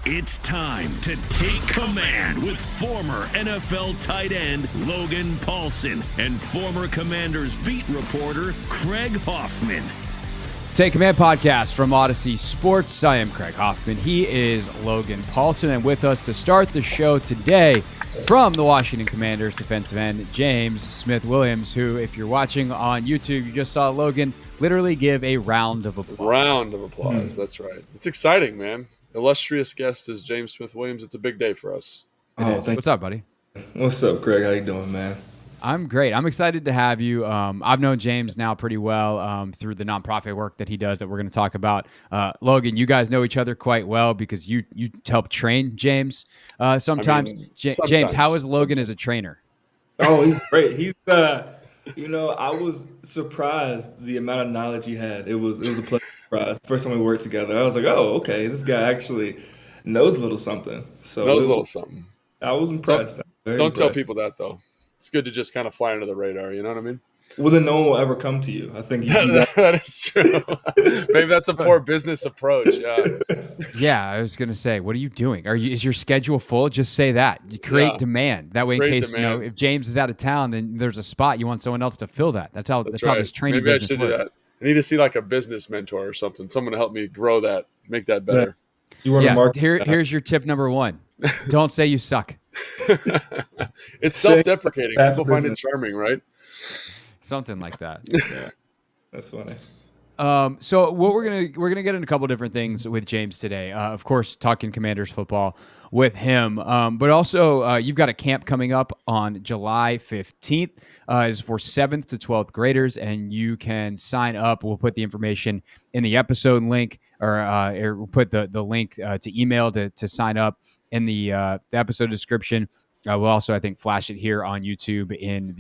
It's time to take command with former NFL tight end Logan Paulsen and former Commanders beat reporter Craig Hoffman. Take Command podcast from Odyssey Sports. I am Craig Hoffman. He is Logan Paulsen, and with us to start the show today from the Washington Commanders defensive end, James Smith-Williams, who, if you're watching on YouTube, you just saw Logan literally give a round of applause. That's right. It's exciting, man. Illustrious guest is James Smith-Williams. It's a big day for us. What's up, buddy? What's up, Craig? How you doing, man? I'm great. I'm excited to have you. I've known James now pretty well through the nonprofit work that he does that we're going to talk about. Logan, you guys know each other quite well because you help train James sometimes. James, how is Logan as a trainer? Oh, he's great. He's I was surprised the amount of knowledge he had. It was a pleasant surprise. First time we worked together, I was like, oh, okay, this guy actually knows a little something. I was impressed. Don't tell people that, though. It's good to just kind of fly under the radar, you know what I mean? Well, then no one will ever come to you. I think that is true. Maybe that's a poor business approach. Yeah, I was gonna say, what are you doing? Is your schedule full? Just say that. You create demand. That way, in case if James is out of town, then there's a spot you want someone else to fill that. That's how this training Maybe business works. Do that. I need to see like a business mentor or something. Someone to help me grow that, make that better. Here's your tip number one. Don't say you suck. It's self-deprecating. People find it charming, right? Something like that. Yeah, that's funny. So what we're gonna get into a couple different things with James today. Of course, talking Commanders football with him, but also you've got a camp coming up on July 15th. It's for 7th to 12th graders, and you can sign up. We'll put the information in the episode link, or we'll put the link to email to sign up in the episode description. We'll also, I think, flash it here on YouTube in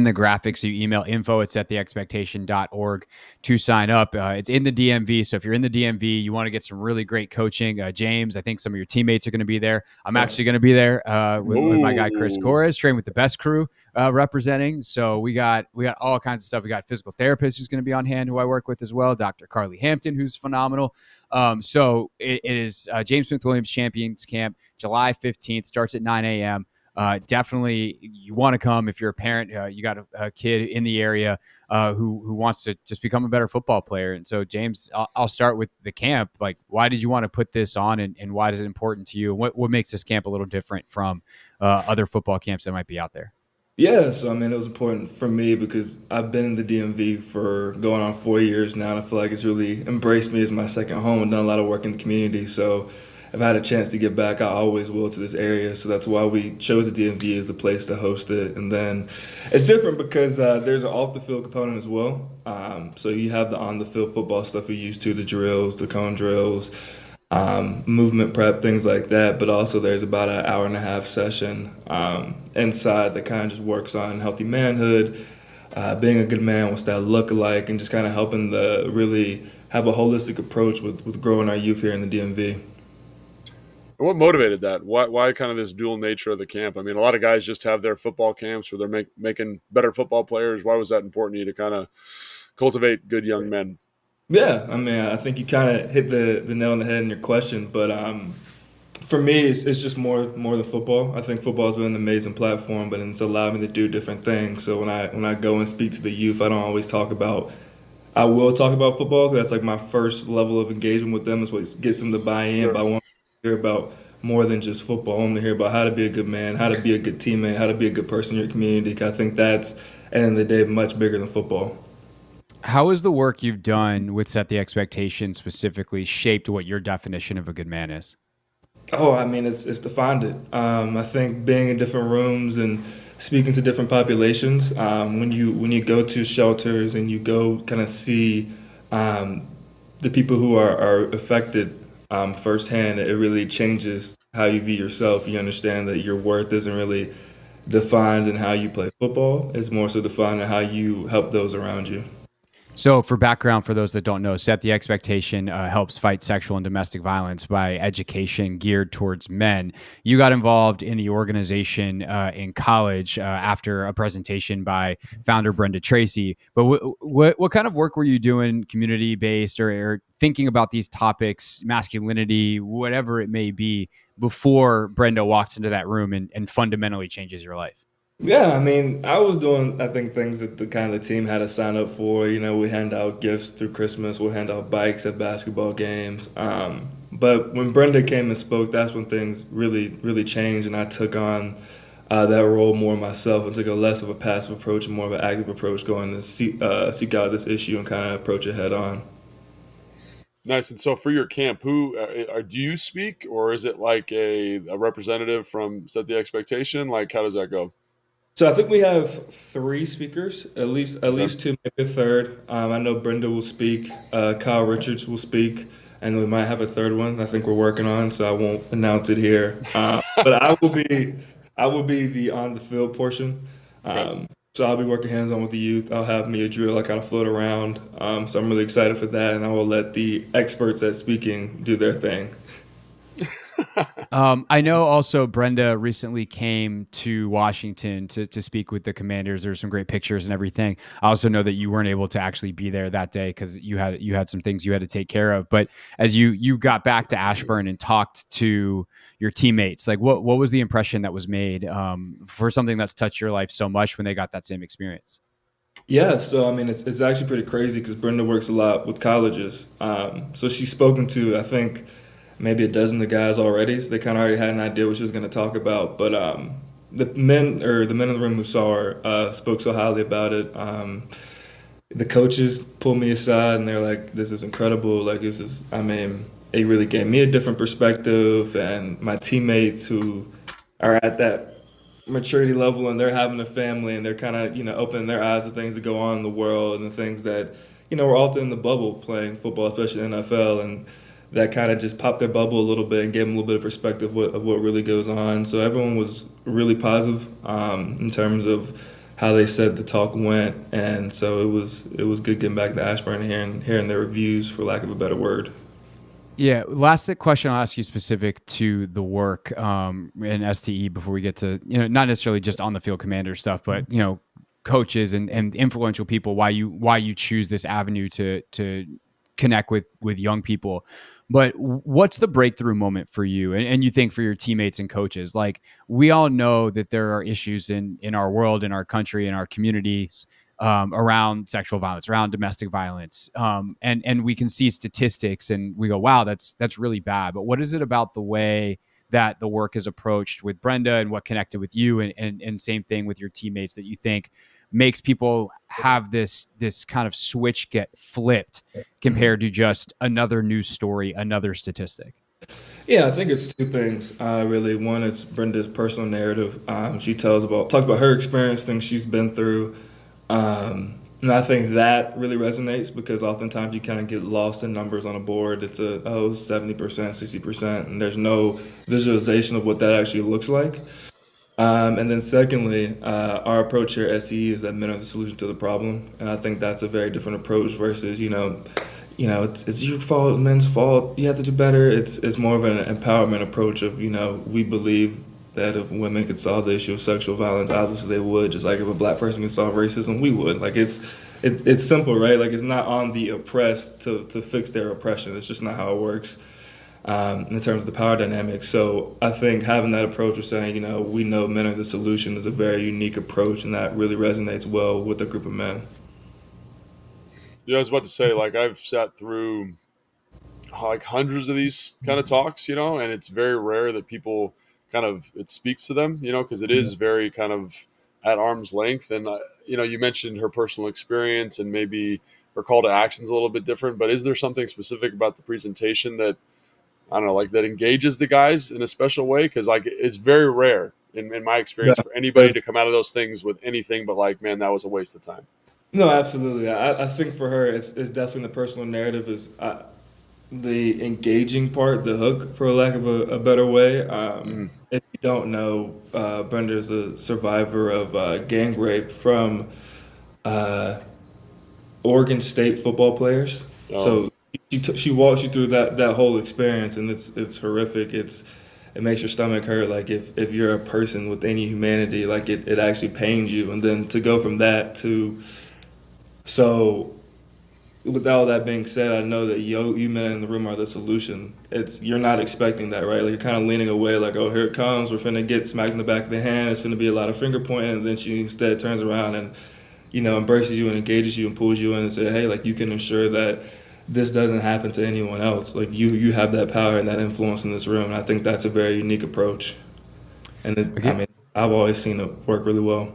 the graphics. So you email info@settheexpectation.org to sign up. It's in the DMV. So if you're in the DMV, you want to get some really great coaching. James, I think some of your teammates are going to be there. I'm actually going to be there with my guy, Chris Corres, trained with the best crew representing. So we got all kinds of stuff. We got a physical therapist who's going to be on hand, who I work with as well, Dr. Carly Hampton, who's phenomenal. So it is James Smith-Williams Champions Camp, July 15th, starts at 9 a.m. Definitely you want to come if you're a parent, you got a kid in the area who wants to just become a better football player. And so, James, I'll start with the camp. Like, why did you want to put this on, and why is it important to you? What makes this camp a little different from other football camps that might be out there? Yeah, so it was important for me because I've been in the DMV for going on 4 years now, and I feel like it's really embraced me as my second home and done a lot of work in the community. So if I had a chance to get back, I always will to this area. So that's why we chose the DMV as the place to host it. And then it's different because there's an off-the-field component as well. So you have the on-the-field football stuff you're used to, the drills, the cone drills, movement prep, things like that. But also there's about an hour-and-a-half session inside that kind of just works on healthy manhood, being a good man, what's that look like, and just kind of helping really have a holistic approach with growing our youth here in the DMV. What motivated that? Why kind of this dual nature of the camp? I mean, a lot of guys just have their football camps where they're making better football players. Why was that important to you to kind of cultivate good young men? Yeah, I think you kind of hit the nail on the head in your question. But for me, it's just more than football. I think football has been an amazing platform, but it's allowed me to do different things. So when I go and speak to the youth, I don't always I will talk about football because that's like my first level of engagement with them is what gets them to buy in. Sure. But I want to hear about more than just football. I want to hear about how to be a good man, how to be a good teammate, how to be a good person in your community. I think that's, at the end of the day, much bigger than football. How has the work you've done with Set the Expectation specifically shaped what your definition of a good man is? Oh, it's defined it. I think being in different rooms and speaking to different populations, when you go to shelters and you go kind of see the people who are affected firsthand, it really changes how you view yourself. You understand that your worth isn't really defined in how you play football. It's more so defined in how you help those around you. So, for background, for those that don't know, Set the Expectation helps fight sexual and domestic violence by education geared towards men. You got involved in the organization in college after a presentation by founder Brenda Tracy. But what kind of work were you doing, community based, or thinking about these topics, masculinity, whatever it may be, before Brenda walks into that room and fundamentally changes your life? Yeah, I mean, I was doing, I think, things that the kind of team had to sign up for. You know, we hand out gifts through Christmas, we'll hand out bikes at basketball games. But when Brenda came and spoke, that's when things really, really changed, and I took on that role more myself and took a less of a passive approach and more of an active approach, going to seek out this issue and kind of approach it head on. Nice. And so for your camp, who do you speak, or is it like a representative from Set the Expectation? Like, how does that go? So I think we have three speakers, at Okay. least two, maybe a third. I know Brenda will speak, Kyle Richards will speak, and we might have a third one. I think we're working on, so I won't announce it here. But I will be the on the field portion. Okay. So I'll be working hands on with the youth. I'll have me a drill. I kind of float around. So I'm really excited for that, and I will let the experts at speaking do their thing. I know also Brenda recently came to Washington to speak with the Commanders. There's some great pictures and everything. I also know that you weren't able to actually be there that day because you had some things you had to take care of. But as you got back to Ashburn and talked to your teammates, like what was the impression that was made for something that's touched your life so much when they got that same experience? Yeah, so I mean, it's actually pretty crazy because Brenda works a lot with colleges. So she's spoken to, I think, maybe a dozen of guys already. So they kind of already had an idea what she was going to talk about. But the men in the room who saw her spoke so highly about it. The coaches pulled me aside and they're like, "This is incredible. Like this is, I mean, it really gave me a different perspective." And my teammates who are at that maturity level and they're having a family and they're kind of opening their eyes to things that go on in the world and the things that we're often in the bubble playing football, especially in the NFL, and that kind of just popped their bubble a little bit and gave them a little bit of perspective of what really goes on. So everyone was really positive in terms of how they said the talk went, and so it was good getting back to Ashburn and hearing their reviews, for lack of a better word. Yeah. Last question I'll ask you specific to the work in STE before we get to, not necessarily just on the field commander stuff, but, coaches and influential people, why you choose this avenue to connect with young people. But what's the breakthrough moment for you and you think for your teammates and coaches? Like we all know that there are issues in our world, in our country, in our communities around sexual violence, around domestic violence. And we can see statistics and we go, wow, that's really bad. But what is it about the way that the work is approached with Brenda and what connected with you and same thing with your teammates that you think makes people have this kind of switch get flipped compared to just another news story, another statistic? Yeah, I think it's two things. Really, one is Brenda's personal narrative. She talks about her experience, things she's been through, and I think that really resonates because oftentimes you kind of get lost in numbers on a board. It's 70%, 60%, and there's no visualization of what that actually looks like. And then secondly, our approach here at SE is that men are the solution to the problem, and I think that's a very different approach versus it's your fault, men's fault. You have to do better. It's more of an empowerment approach of we believe that if women could solve the issue of sexual violence, obviously they would. Just like if a black person could solve racism, we would. Like it's simple, right? Like it's not on the oppressed to fix their oppression. It's just not how it works. In terms of the power dynamics. So I think having that approach of saying, we know men are the solution is a very unique approach, and that really resonates well with a group of men. Yeah, I was about to say, like, I've sat through like hundreds of these kind of talks, and it's very rare that people it speaks to them, because it is very kind of at arm's length. And, you mentioned her personal experience and maybe her call to action is a little bit different, but is there something specific about the presentation that, I don't know, like that engages the guys in a special way? Because like it's very rare in my experience for anybody to come out of those things with anything but like, man, that was a waste of time. No, absolutely. I think for her, it's definitely the personal narrative is the engaging part, the hook, for lack of a better way. If you don't know, Brenda's a survivor of gang rape from Oregon State football players. Oh. So she walks you through that whole experience, and it's horrific. It makes your stomach hurt. Like if you're a person with any humanity, like it actually pains you. And then to go from that to so. With all that being said, I know that you men in the room are the solution. You're not expecting that, right? Like you're kind of leaning away, like, oh, here it comes. We're finna get smacked in the back of the hand. It's finna be a lot of finger pointing, and then she instead turns around and, embraces you and engages you and pulls you in and says, hey, like you can ensure that this doesn't happen to anyone else. Like you have that power and that influence in this room. And I think that's a very unique approach. And I've always seen it work really well.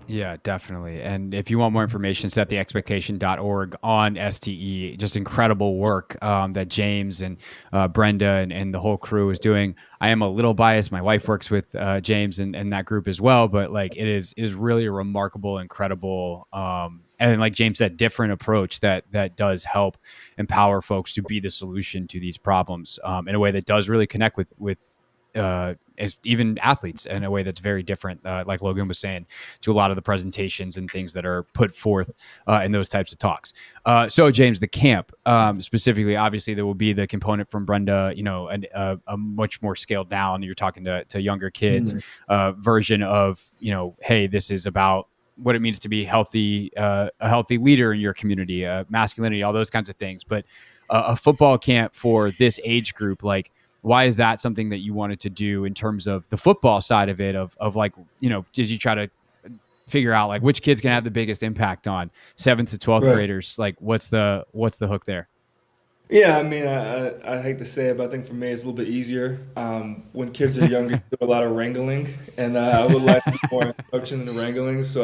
Yeah, definitely. And if you want more information, settheexpectation.org on STE. Just incredible work that James and Brenda and the whole crew is doing. I am a little biased. My wife works with James and that group as well, but like it is really a remarkable, incredible, and like James said, different approach that does help empower folks to be the solution to these problems in a way that does really connect with as even athletes in a way that's very different, like Logan was saying, to a lot of the presentations and things that are put forth in those types of talks. So James, the camp specifically, obviously there will be the component from Brenda, a much more scaled down. You're talking to younger kids version of, hey, this is about what it means to be healthy, a healthy leader in your community, masculinity, all those kinds of things. But a football camp for this age group, like, why is that something that you wanted to do in terms of the football side of it, of like, did you try to figure out like which kids can have the biggest impact on 7th to 12th graders? Like what's the hook there? Yeah, I mean, I hate to say it, but I think for me it's a little bit easier. When kids are younger, you do a lot of wrangling, and I would like more instruction in the wrangling. So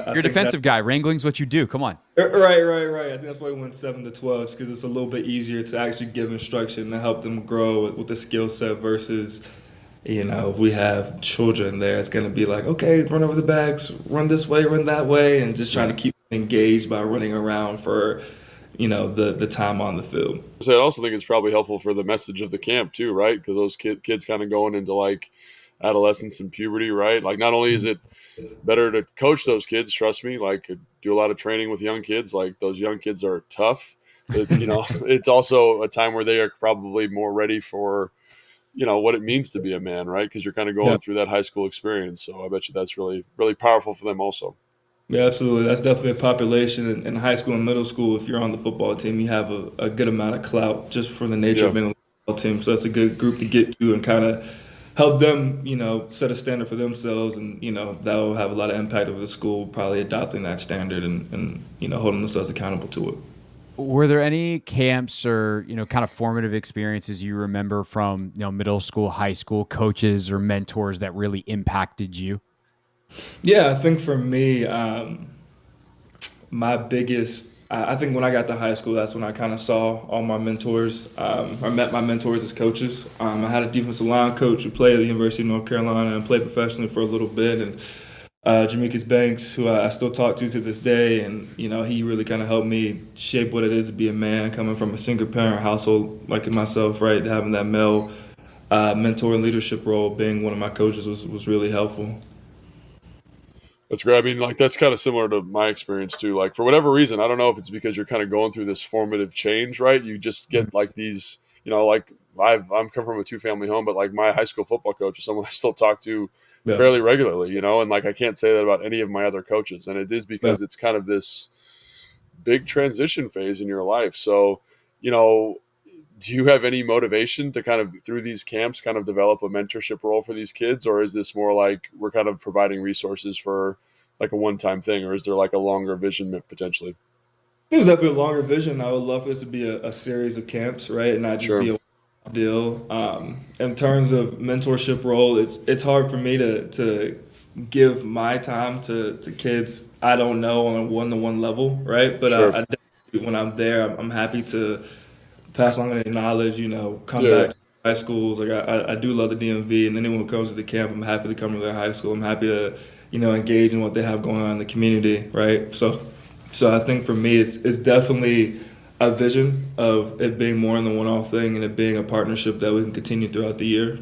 you're a defensive guy. Wrangling's what you do. Come on. Right. I think that's why we went 7 to 12, because it's a little bit easier to actually give instruction to help them grow with the skill set versus, if we have children there, it's going to be like, okay, run over the bags, run this way, run that way, and just trying to keep them engaged by running around for the time on the field. So I also think it's probably helpful for the message of the camp too, right? Because those kids kind of going into like adolescence and puberty, right? Like not only is it better to coach those kids, trust me, like do a lot of training with young kids. Like those young kids are tough. But, it's also a time where they are probably more ready for, what it means to be a man, right? Because you're kind of going through that high school experience. So I bet you that's really, really powerful for them also. Yeah, absolutely. That's definitely a population in high school and middle school. If you're on the football team, you have a good amount of clout just for the nature of being on the football team. So that's a good group to get to and kind of help them, set a standard for themselves. And, that will have a lot of impact over the school, probably adopting that standard and holding themselves accountable to it. Were there any camps or, kind of formative experiences you remember from, middle school, high school, coaches or mentors that really impacted you? Yeah, I think for me, my biggest, I think when I got to high school, that's when I kind of saw all my mentors. I met my mentors as coaches. I had a defensive line coach who played at the University of North Carolina and played professionally for a little bit. And Jamekus Banks, who I still talk to this day. And, he really kind of helped me shape what it is to be a man, coming from a single parent household like myself, right? Having that male mentor and leadership role, being one of my coaches was really helpful. That's great. I mean, like that's kind of similar to my experience too. Like for whatever reason, I don't know if it's because you're kind of going through this formative change, right? You just get like these, like I'm come from a 2-family home, but like my high school football coach is someone I still talk to fairly regularly, and like I can't say that about any of my other coaches. And it is because it's kind of this big transition phase in your life. So, do you have any motivation to kind of through these camps kind of develop a mentorship role for these kids? Or is this more like we're kind of providing resources for like a one-time thing? Or is there like a longer vision potentially? There's definitely a longer vision. I would love for this to be a series of camps, right? And not just be a deal. In terms of mentorship role, it's hard for me to give my time to kids I don't know on a one-to-one level, right? But I definitely, when I'm there, I'm happy to pass on any knowledge, come back to high schools. Like I do love the DMV, and anyone who comes to the camp, I'm happy to come to their high school. I'm happy to, engage in what they have going on in the community, right? So I think for me, it's definitely a vision of it being more than a one-off thing and it being a partnership that we can continue throughout the year.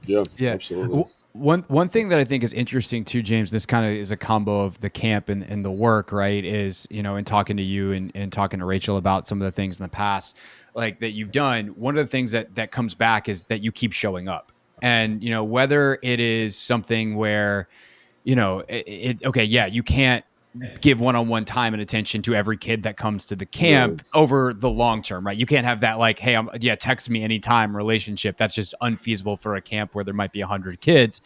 Yeah, absolutely. One thing that I think is interesting too, James, this kind of is a combo of the camp and the work, right? Is, in talking to you and talking to Rachel about some of the things in the past, like that you've done, one of the things that comes back is that you keep showing up. And, whether it is something where, okay, yeah, you can't give one-on-one time and attention to every kid that comes to the camp over the long term, right? You can't have that like, hey, text me anytime relationship. That's just unfeasible for a camp where there might be 100 kids.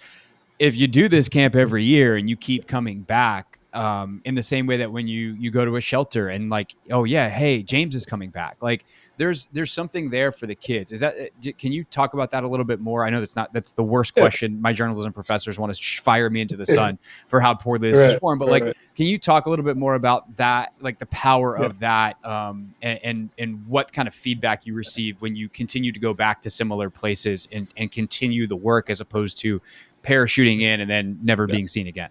If you do this camp every year and you keep coming back, in the same way that when you go to a shelter and like, oh yeah, hey, James is coming back. Like there's something there for the kids. Is that, can you talk about that a little bit more? I know that's the worst question. My journalism professors want to fire me into the sun for how poorly this is formed. But like, can you talk a little bit more about that, like the power of that, and what kind of feedback you receive when you continue to go back to similar places and continue the work as opposed to parachuting in and then never being seen again?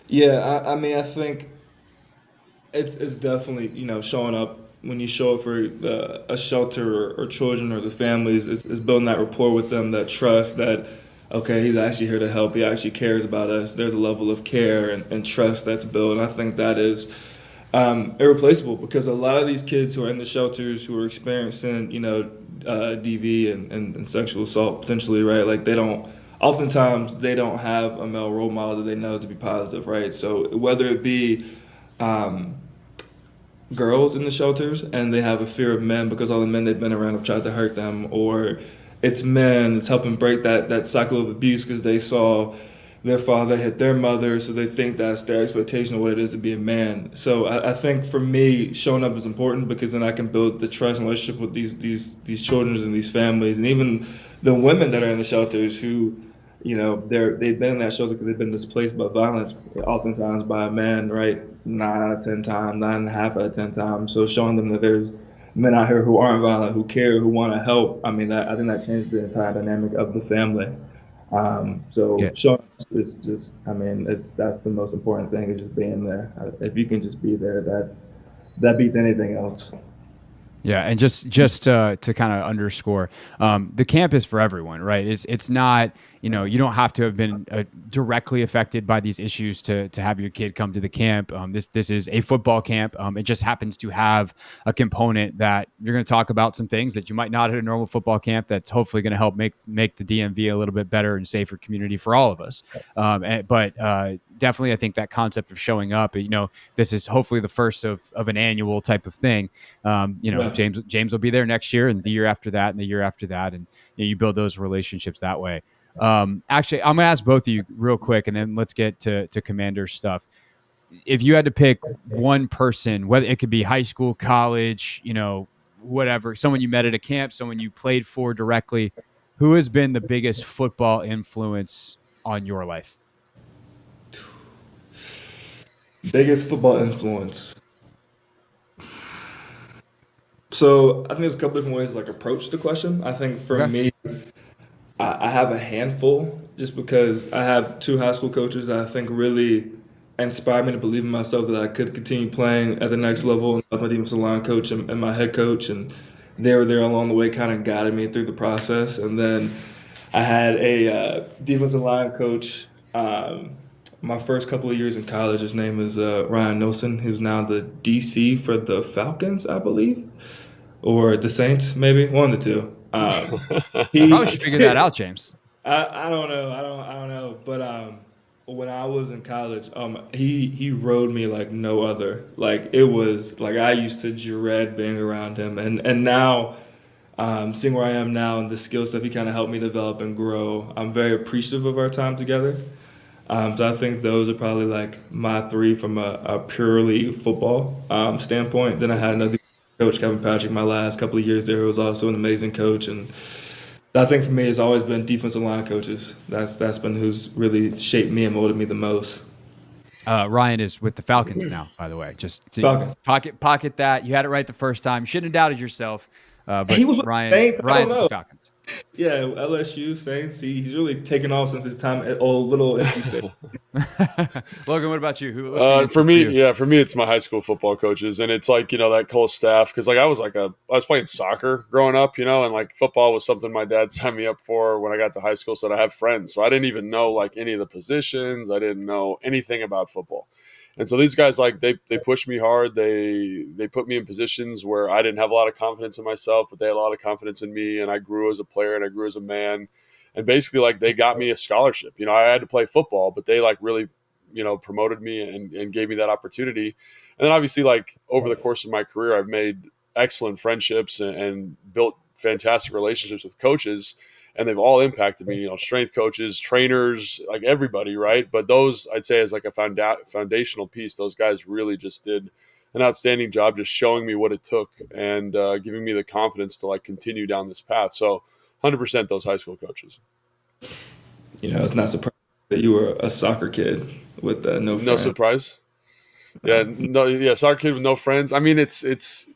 Yeah, I mean, I think it's definitely, showing up when you show up for a shelter or children or the families is building that rapport with them, that trust that, okay, he's actually here to help. He actually cares about us. There's a level of care and trust that's built. And I think that is irreplaceable, because a lot of these kids who are in the shelters who are experiencing, DV and sexual assault potentially, right? Like oftentimes they don't have a male role model that they know to be positive, right? So whether it be girls in the shelters and they have a fear of men because all the men they've been around have tried to hurt them, or it's men that's helping break that cycle of abuse because they saw their father hit their mother, so they think that's their expectation of what it is to be a man. So I think for me, showing up is important, because then I can build the trust and relationship with these children and these families, and even the women that are in the shelters who, they've been in that shelter because they've been displaced by violence, oftentimes by a man, right? 9 out of 10 times, 9.5 out of 10 times. So showing them that there's men out here who aren't violent, who care, who want to help. I mean, I think that changed the entire dynamic of the family. Showing is just, that's the most important thing, is just being there. If you can just be there, that beats anything else. Yeah, and just to kind of underscore, the camp is for everyone, right? It's not, you don't have to have been directly affected by these issues to have your kid come to the camp. This is a football camp. It just happens to have a component that you're going to talk about some things that you might not at a normal football camp. That's hopefully going to help make the DMV a little bit better and safer community for all of us. But definitely, I think that concept of showing up, this is hopefully the first of an annual type of thing. James will be there next year and the year after that and the year after that. And you build those relationships that way. Actually, I'm going to ask both of you real quick, and then let's get to Commander stuff. If you had to pick one person, whether it could be high school, college, whatever, someone you met at a camp, someone you played for directly, who has been the biggest football influence on your life? Biggest football influence. So I think there's a couple different ways to approach the question. I think for me, I have a handful, just because I have 2 high school coaches that I think really inspired me to believe in myself that I could continue playing at the next level. My defensive line coach and my head coach, and they were there along the way, kind of guided me through the process. And then I had a defensive line coach my first couple of years in college. His name is Ryan Nilsson, who's now the DC for the Falcons, I believe, or the Saints, maybe one of the two. Probably should figure that out, James. I don't know. I don't know. But when I was in college, he rode me like no other. Like it was like I used to dread being around him, and now seeing where I am now and the skill set he kind of helped me develop and grow, I'm very appreciative of our time together. So I think those are probably like my 3 from a purely football standpoint. Then I had another coach, Kevin Patrick, my last couple of years there, who was also an amazing coach. And I think for me, it's always been defensive line coaches. That's been who's really shaped me and molded me the most. Ryan is with the Falcons now, by the way. Just Falcons. Pocket that. You had it right the first time. You shouldn't have doubted yourself. But He was with Ryan, the Saints. Ryan's with the Falcons. Yeah, LSU, Saints. He's really taken off since his time at old little NC State. Logan, what about you? What's the answer For me, you? yeah, for me, it's my high school football coaches, and it's like that whole staff because I was playing soccer growing up, and like football was something my dad signed me up for when I got to high school, so that I have friends. So I didn't even know like any of the positions. I didn't know anything about football, and so these guys like they pushed me hard. They put me in positions where I didn't have a lot of confidence in myself, but they had a lot of confidence in me, and I grew as a player and I grew as a man. And basically, like they got me a scholarship. I had to play football, but they like really promoted me and gave me that opportunity. And then obviously like over the course of my career, I've made excellent friendships and built fantastic relationships with coaches, and they've all impacted me, strength coaches, trainers, like everybody. Right. But those I'd say is like a foundational piece. Those guys really just did an outstanding job just showing me what it took and giving me the confidence to like continue down this path. So 100% those high school coaches. It's not surprising that you were a soccer kid with no friends. No surprise. Yeah, soccer kid with no friends. I mean, it's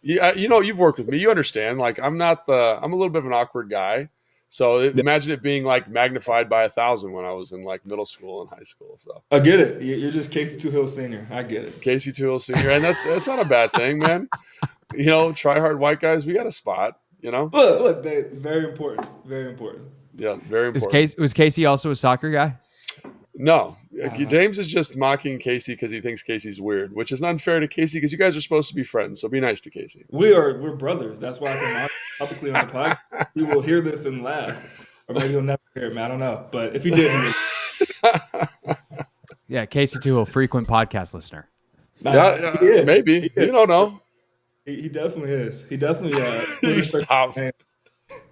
you've worked with me. You understand. Like, I'm a little bit of an awkward guy. So imagine it being like magnified by 1,000 when I was in like middle school and high school. So I get it. You're just Casey Two Hill Senior. I get it. Casey Two Hill Senior, and that's not a bad thing, man. Try hard white guys. We got a spot. Look, very important. Very important. Yeah, very important. Was Casey also a soccer guy? No, James is just mocking Casey because he thinks Casey's weird, which is unfair to Casey because you guys are supposed to be friends. So be nice to Casey. We're brothers. That's why I can mock publicly on the podcast. He will hear this and laugh, or maybe he'll never hear it. Man, I don't know. But if he did, yeah, Casey too, a frequent podcast listener. Yeah, maybe you don't know. He definitely is. He definitely. You stop.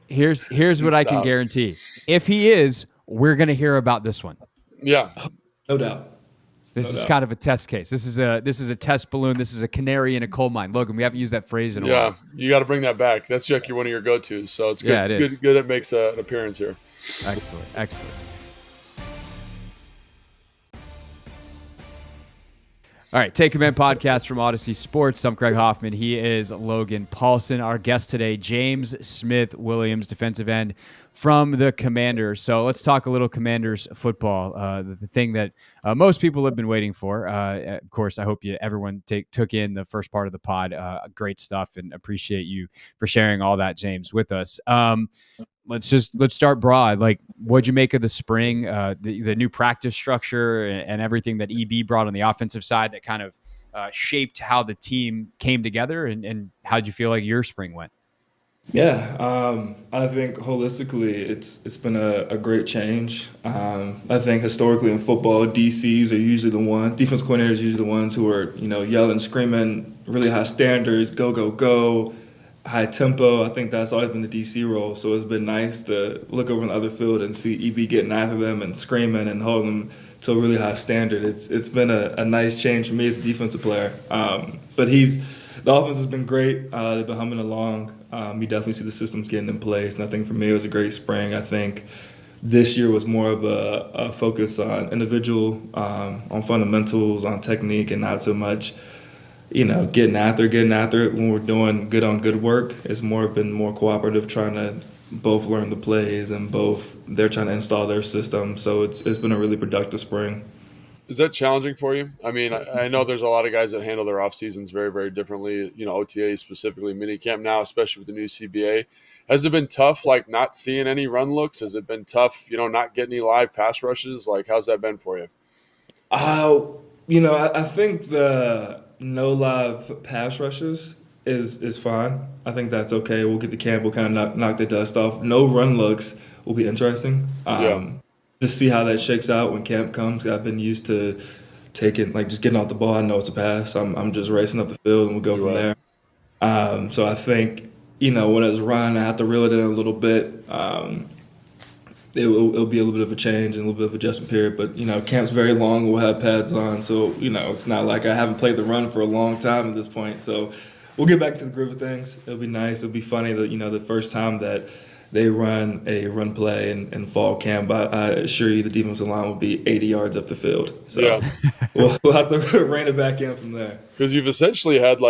Here's what I can guarantee: if he is, we're gonna hear about this one. Yeah, no doubt. This is kind of a test case. This is a test balloon. This is a canary in a coal mine. Logan, we haven't used that phrase in a while. Yeah, you got to bring that back. That's like one of your go-tos. So it's good. Yeah, it is. Good. It makes an appearance here. Excellent. All right, Take Command podcast from Odyssey Sports. I'm Craig Hoffman. He is Logan Paulson. Our guest today, James Smith-Williams, defensive end from the Commanders. So let's talk a little Commanders football, the thing that most people have been waiting for. Of course, I hope everyone took in the first part of the pod. Great stuff, and appreciate you for sharing all that, James, with us. Let's start broad. Like, what'd you make of the spring, the new practice structure and everything that EB brought on the offensive side that kind of shaped how the team came together, and how did you feel like your spring went? Yeah, I think holistically it's been a great change. I think historically in football, DCs are usually defense coordinators are usually the ones who are yelling, screaming, really high standards, go, high tempo. I think that's always been the DC role. So it's been nice to look over on the other field and see EB getting after them and screaming and holding them to a really high standard. It's been a nice change for me as a defensive player. But the offense has been great. They've been humming along. You definitely see the systems getting in place. And I think for me it was a great spring. I think this year was more of a focus on individual, on fundamentals, on technique, and not so much getting after it when we're doing good on good work. It's been more cooperative, trying to both learn the plays and they're trying to install their system. So it's been a really productive spring. Is that challenging for you? I mean, I know there's a lot of guys that handle their off seasons very, very differently. OTA specifically, minicamp now, especially with the new CBA. Has it been tough, like not seeing any run looks? Has it been tough, not getting any live pass rushes? Like, how's that been for you? I think the no live pass rushes is fine. I think that's okay. We'll get the camp. We'll kind of knock the dust off. No run looks will be interesting. To see how that shakes out when camp comes. I've been used to just getting off the ball. I know it's a pass. I'm just racing up the field and we'll go from there. So I think, when it's run, I have to reel it in a little bit. It'll be a little bit of a change and a little bit of adjustment period. But, camp's very long. We'll have pads on. So, it's not like I haven't played the run for a long time at this point. So we'll get back to the groove of things. It'll be nice. It'll be funny that, the first time that they run a run play in fall camp, I assure you the defensive line will be 80 yards up the field. So we'll have to rein it back in from there. Because you've essentially had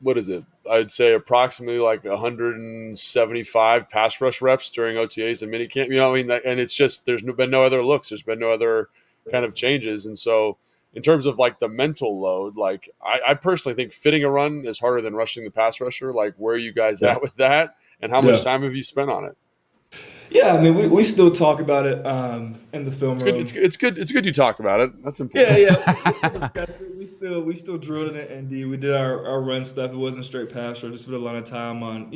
what is it? I'd say approximately like 175 pass rush reps during OTAs and minicamp. You know what I mean? And it's just been no other looks. There's been no other kind of changes. And so in terms of like the mental load, like I personally think fitting a run is harder than rushing the pass rusher. Like where are you guys at with that? And how much time have you spent on it? Yeah, I mean, we still talk about it in the film room. It's good you talk about it. That's important. Yeah. We still discuss it. We still drilled it in ND. We did our run stuff. It wasn't straight pass rush. Just spent a lot of time on,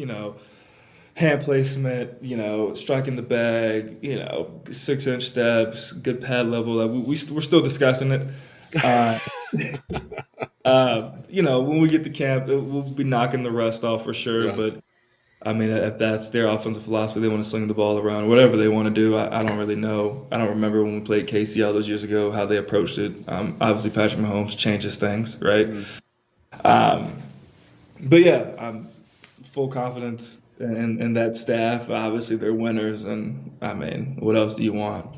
hand placement, striking the bag, 6-inch steps, good pad level. Like we're still discussing it. When we get to camp, we'll be knocking the rust off for sure. Yeah. But I mean, if that's their offensive philosophy, they want to sling the ball around, whatever they want to do. I don't really know. I don't remember when we played KC all those years ago how they approached it. Obviously, Patrick Mahomes changes things, right? Mm-hmm. But yeah, I'm full confidence in that staff. Obviously, they're winners, and I mean, what else do you want?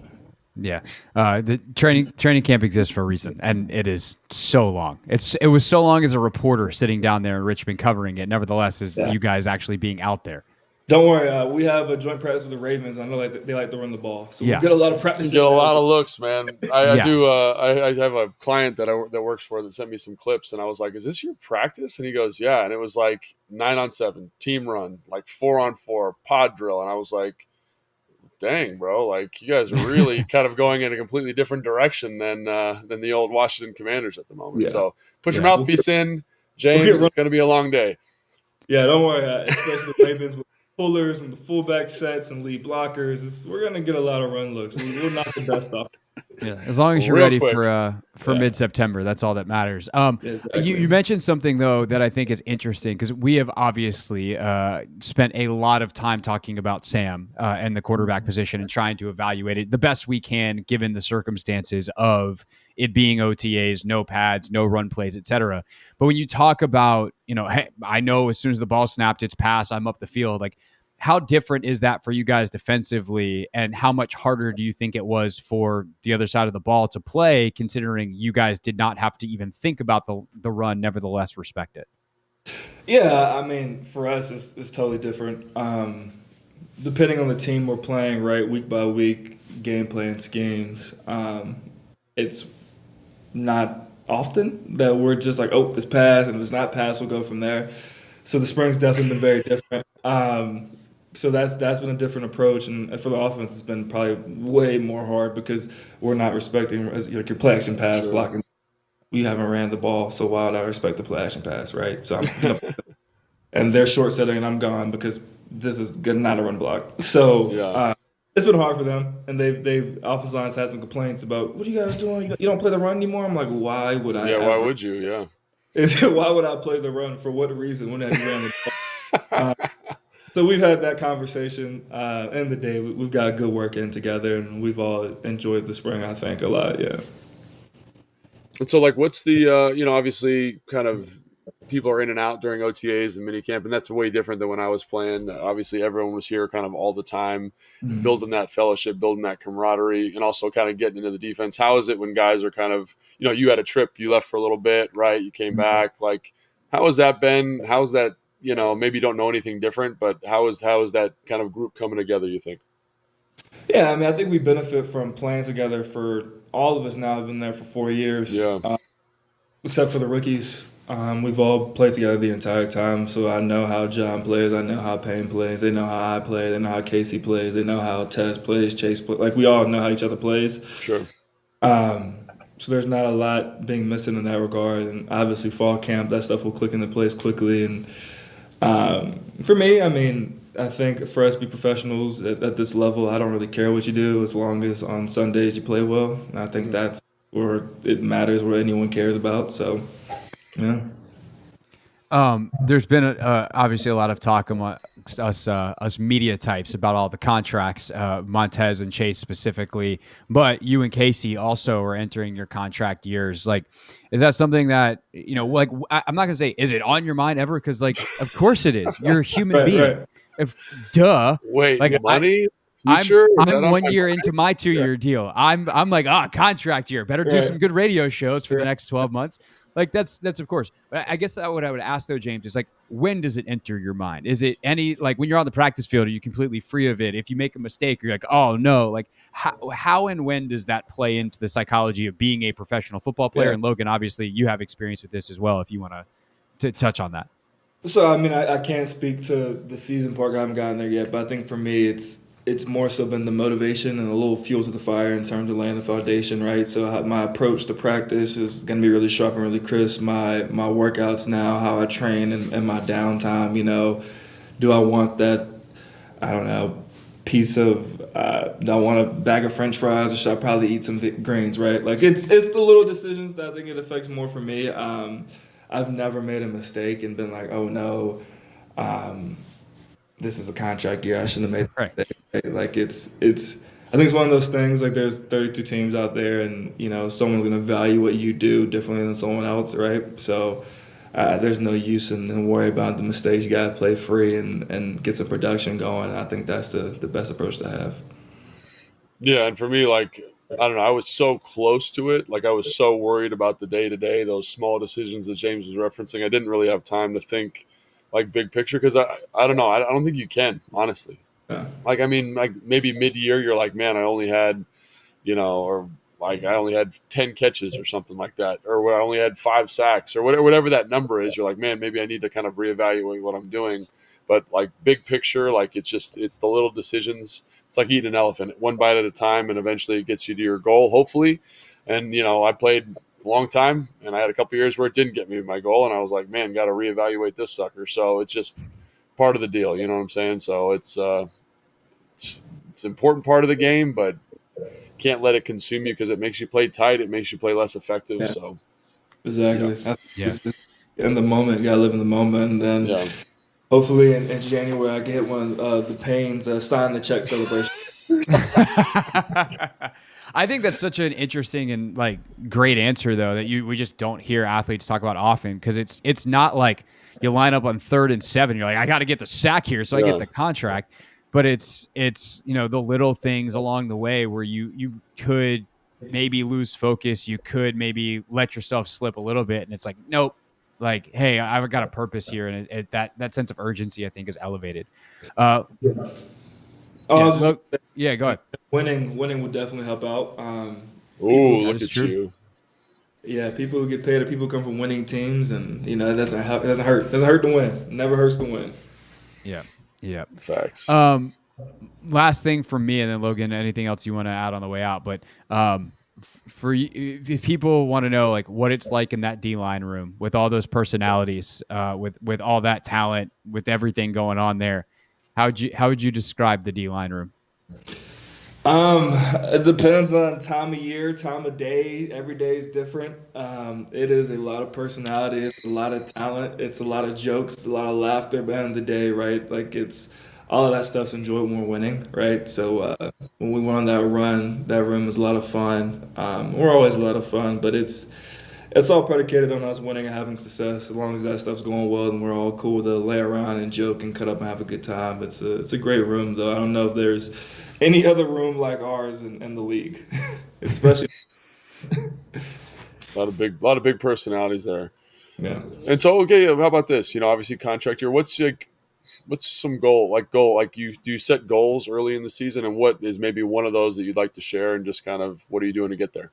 Yeah, the training camp exists for a reason, and it is so long. It was so long as a reporter sitting down there in Richmond covering it. Nevertheless, as you guys actually being out there. Don't worry, we have a joint practice with the Ravens. I know they like to run the ball, so we Yeah. get a lot of practice. Get a lot of looks, man. I Yeah. do. I have a client that works for that sent me some clips, and I was like, "Is this your practice?" And he goes, "Yeah." And it was like 9-on-7 team run, like 4-on-4 pod drill, and I was like, "Dang, bro! Like you guys are really kind of going in a completely different direction than the old Washington Commanders at the moment." Yeah. So put your mouthpiece in, James. We'll It's going to be a long day. Yeah, don't worry. Especially the Ravens with pullers and the fullback sets and lead blockers. We're gonna get a lot of run looks. We'll knock the dust off. Yeah, as long as you're Real ready quick. for mid-September, that's all that matters. Exactly. You mentioned something though that I think is interesting because we have obviously spent a lot of time talking about Sam and the quarterback position and trying to evaluate it the best we can given the circumstances of it being OTAs, no pads, no run plays, etc. But when you talk about, hey, I know as soon as the ball snapped, it's pass, I'm up the field, like. How different is that for you guys defensively, and how much harder do you think it was for the other side of the ball to play, considering you guys did not have to even think about the run, nevertheless respect it? Yeah, I mean, for us, it's totally different. Depending on the team we're playing, right, week by week, game plan schemes, it's not often that we're just like, oh, it's pass, and if it's not pass, we'll go from there. So the spring's definitely been very different. So that's been a different approach, and for the offense, it's been probably way more hard because we're not respecting your play action pass blocking. We haven't ran the ball, so why would I respect the play action pass, right? So and they're short setting, and I'm gone because this is good, not a run block. So it's been hard for them, and they've offensive lines had some complaints about what are you guys doing? You don't play the run anymore. I'm like, why would I? Yeah, why would you? Yeah. Why would I play the run? For what reason? When have you ran the ball? So we've had that conversation. End of the day, we've got a good work in together, and we've all enjoyed the spring, I think, a lot. Yeah. And so, like, what's the obviously, kind of people are in and out during OTAs and minicamp, and that's way different than when I was playing. Obviously, everyone was here kind of all the time, building that fellowship, building that camaraderie, and also kind of getting into the defense. How is it when guys are kind of, you had a trip, you left for a little bit, right? You came back. Like, how has that been? How's that? Maybe you don't know anything different, but how is that kind of group coming together, you think? Yeah, I mean, I think we benefit from playing together for all of us now have been there for 4 years. Yeah. Except for the rookies. We've all played together the entire time, so I know how John plays. I know how Payne plays. They know how I play. They know how Casey plays. They know how Tez plays, Chase plays. Like, we all know how each other plays. Sure. So there's not a lot being missing in that regard. And obviously fall camp, that stuff will click into place quickly. And for me, I mean, I think for us to be professionals at this level, I don't really care what you do as long as on Sundays you play well. And I think that's where it matters, where anyone cares about. So, yeah. There's been obviously a lot of talk amongst us media types about all the contracts, Montez and Chase specifically, but you and Casey also are entering your contract years. Like, is that something that, like, I'm not gonna say, is it on your mind ever? Because, like, of course it is. You're a human being. Right. Duh. Wait, like, money? I'm Future? Is that on 1 my year mind? into my 2-year deal. I'm like, contract year. Better do some good radio shows for the next 12 months. Like that's of course. But I guess that what I would ask though, James, is like, when does it enter your mind? Is it any, like, when you're on the practice field, are you completely free of it? If you make a mistake, you're like, oh no. Like how and when does that play into the psychology of being a professional football player? Yeah. And Logan, obviously, you have experience with this as well. If you want to touch on that. So I mean, I can't speak to the season part. I haven't gotten there yet, but I think for me, it's more so been the motivation and a little fuel to the fire in terms of laying the foundation, right? So my approach to practice is going to be really sharp and really crisp. My workouts now, how I train and my downtime, do I want that, I don't know, piece of, do I want a bag of French fries or should I probably eat some greens, right? Like it's the little decisions that I think it affects more for me. I've never made a mistake and been like, oh no, this is a contract year. I shouldn't have made a mistake. Right? Like it's. I think it's one of those things. Like there's 32 teams out there, and someone's gonna value what you do differently than someone else, right? So there's no use in worry about the mistakes. You gotta play free and get some production going. I think that's the best approach to have. Yeah, and for me, like, I don't know, I was so close to it. Like I was so worried about the day to day, those small decisions that James was referencing. I didn't really have time to think like big picture because I don't know. I don't think you can, honestly. Like, I mean, like maybe mid-year you're like, man, I only had, or like I only had 10 catches or something like that, or I only had 5 sacks or whatever that number is. You're like, man, maybe I need to kind of reevaluate what I'm doing. But like big picture, like it's the little decisions. It's like eating an elephant, one bite at a time, and eventually it gets you to your goal, hopefully. And, I played a long time, and I had a couple of years where it didn't get me my goal, and I was like, man, got to reevaluate this sucker. So it's just part of the deal, you know what I'm saying? So it's an important part of the game, but can't let it consume you because it makes you play tight. It makes you play less effective. Yeah. So Exactly. Yeah. In the moment, you gotta live in the moment, and then hopefully in January I can hit one of the Pains sign the check celebration. I think that's such an interesting and like great answer though that we just don't hear athletes talk about often, because it's not like you line up on 3rd and 7, you're like, I got to get the sack here so I get the contract, but it's the little things along the way where you could maybe lose focus, you could maybe let yourself slip a little bit, and it's like, nope, like, hey, I've got a purpose here, and that sense of urgency I think is elevated. Oh, Yeah, go ahead. winning would definitely help out. Ooh, look at true. you. Yeah, people who get paid are people who come from winning teams, and it doesn't help. It doesn't hurt. It doesn't hurt to win. Never hurts to win. Yeah. Facts. Last thing from me, and then Logan, anything else you want to add on the way out? But for you, if people want to know like what it's like in that D-line room with all those personalities, with all that talent, with everything going on there, how would you describe the D-line room? It depends on time of year, time of day. Every day is different. It is a lot of personality. It's a lot of talent. It's a lot of jokes. It's a lot of laughter. But at the end of the day, right? Like it's all of that stuff's enjoyed when we're winning, right? So when we went on that run, that room was a lot of fun. We're always a lot of fun, but it's all predicated on us winning and having success. As long as that stuff's going well and we're all cool to lay around and joke and cut up and have a good time. It's a great room, though. I don't know if there's any other room like ours in the league, especially. A lot of big personalities there. Yeah. And so, okay, how about this? Obviously contract year. What's some goal? Like do you set goals early in the season, and what is maybe one of those that you'd like to share, and just kind of what are you doing to get there?